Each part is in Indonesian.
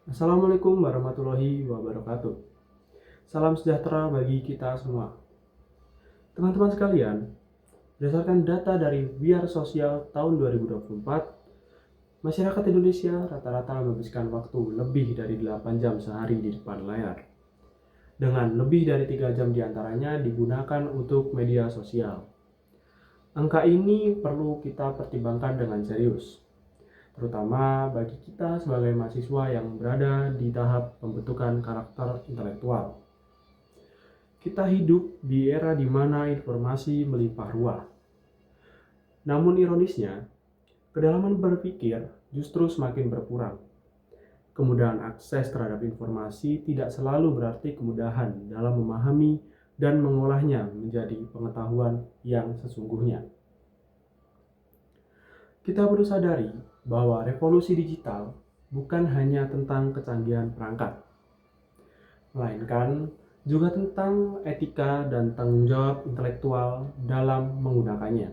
Assalamualaikum warahmatullahi wabarakatuh. Salam sejahtera bagi kita semua. Teman-teman sekalian, berdasarkan data dari Biar Sosial tahun 2024, masyarakat Indonesia rata-rata menghabiskan waktu lebih dari 8 jam sehari di depan layar. Dengan lebih dari 3 jam diantaranya digunakan untuk media sosial. Angka ini perlu kita pertimbangkan dengan serius, terutama bagi kita sebagai mahasiswa yang berada di tahap pembentukan karakter intelektual. Kita hidup di era di mana informasi melimpah ruah. Namun ironisnya, kedalaman berpikir justru semakin berkurang. Kemudahan akses terhadap informasi tidak selalu berarti kemudahan dalam memahami dan mengolahnya menjadi pengetahuan yang sesungguhnya. Kita perlu sadari bahwa revolusi digital bukan hanya tentang kecanggihan perangkat, melainkan juga tentang etika dan tanggung jawab intelektual dalam menggunakannya.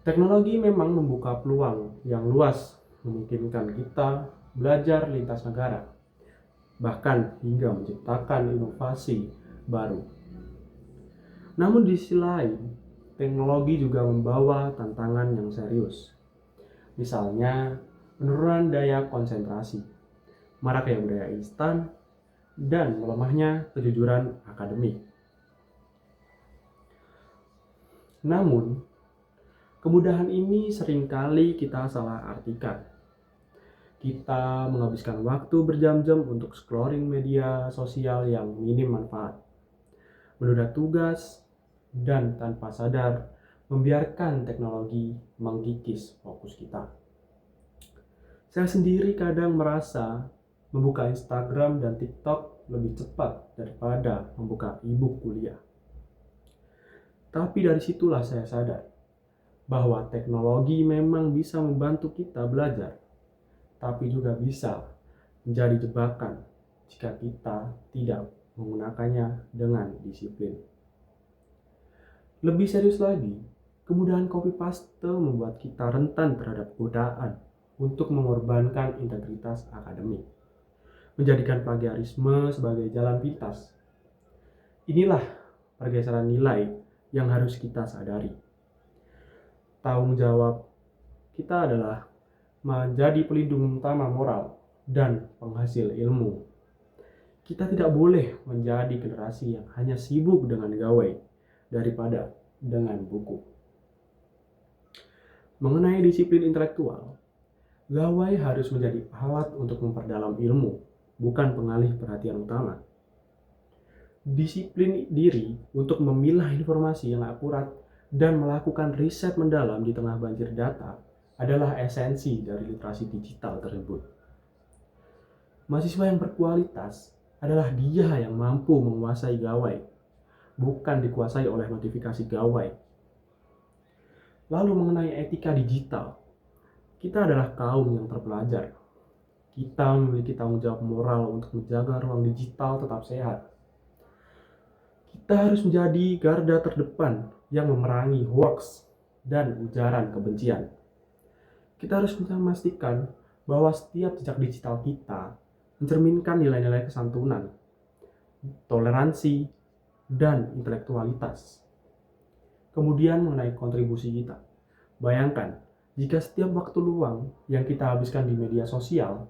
Teknologi memang membuka peluang yang luas, memungkinkan kita belajar lintas negara, bahkan hingga menciptakan inovasi baru. Namun di sisi lain, teknologi juga membawa tantangan yang serius. Misalnya, penurunan daya konsentrasi, maraknya budaya instan, dan melemahnya kejujuran akademik. Namun, kemudahan ini seringkali kita salah artikan. Kita menghabiskan waktu berjam-jam untuk scrolling media sosial yang minim manfaat, menunda tugas, dan tanpa sadar membiarkan teknologi mengkikis fokus kita. Saya sendiri kadang merasa membuka Instagram dan TikTok lebih cepat daripada membuka e-book kuliah. Tapi dari situlah saya sadar bahwa teknologi memang bisa membantu kita belajar, tapi juga bisa menjadi jebakan jika kita tidak menggunakannya dengan disiplin. Lebih serius lagi, kemudahan copy paste membuat kita rentan terhadap godaan untuk mengorbankan integritas akademik, menjadikan plagiarisme sebagai jalan pintas. Inilah pergeseran nilai yang harus kita sadari. Tanggung jawab kita adalah menjadi pelindung utama moral dan penghasil ilmu. Kita tidak boleh menjadi generasi yang hanya sibuk dengan gawai daripada dengan buku. Mengenai disiplin intelektual, gawai harus menjadi alat untuk memperdalam ilmu, bukan pengalih perhatian utama. Disiplin diri untuk memilah informasi yang akurat dan melakukan riset mendalam di tengah banjir data adalah esensi dari literasi digital tersebut. Mahasiswa yang berkualitas adalah dia yang mampu menguasai gawai, bukan dikuasai oleh notifikasi gawai. Lalu mengenai etika digital, kita adalah kaum yang terpelajar. Kita memiliki tanggung jawab moral untuk menjaga ruang digital tetap sehat. Kita harus menjadi garda terdepan yang memerangi hoaks dan ujaran kebencian. Kita harus memastikan bahwa setiap jejak digital kita mencerminkan nilai-nilai kesantunan, toleransi, dan intelektualitas. Kemudian mengenai kontribusi kita. Bayangkan, jika setiap waktu luang yang kita habiskan di media sosial,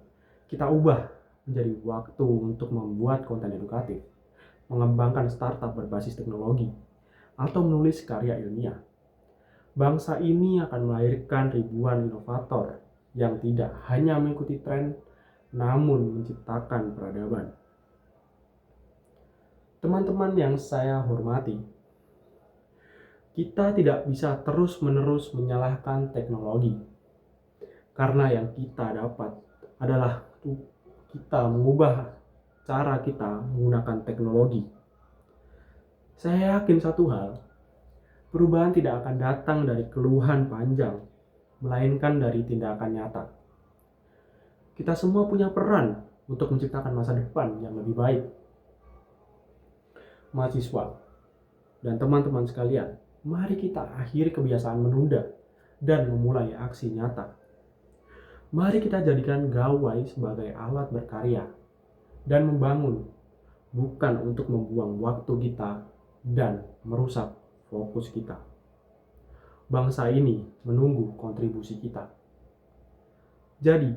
kita ubah menjadi waktu untuk membuat konten edukatif, mengembangkan startup berbasis teknologi, atau menulis karya ilmiah. Bangsa ini akan melahirkan ribuan inovator yang tidak hanya mengikuti tren, namun menciptakan peradaban. Teman-teman yang saya hormati, kita tidak bisa terus-menerus menyalahkan teknologi, karena yang kita dapat adalah kita mengubah cara kita menggunakan teknologi. Saya yakin satu hal, perubahan tidak akan datang dari keluhan panjang, melainkan dari tindakan nyata. Kita semua punya peran untuk menciptakan masa depan yang lebih baik. Mahasiswa dan teman-teman sekalian, mari kita akhiri kebiasaan menunda dan memulai aksi nyata. Mari kita jadikan gawai sebagai alat berkarya dan membangun, bukan untuk membuang waktu kita dan merusak fokus kita. Bangsa ini menunggu kontribusi kita. Jadi,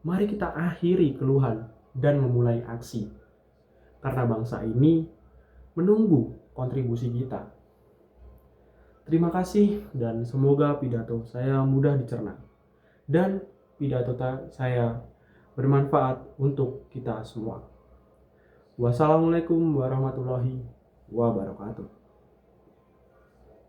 mari kita akhiri keluhan dan memulai aksi. Karena bangsa ini menunggu kontribusi kita. Terima kasih dan semoga pidato saya mudah dicerna. Dan pidato saya bermanfaat untuk kita semua. Wassalamualaikum warahmatullahi wabarakatuh.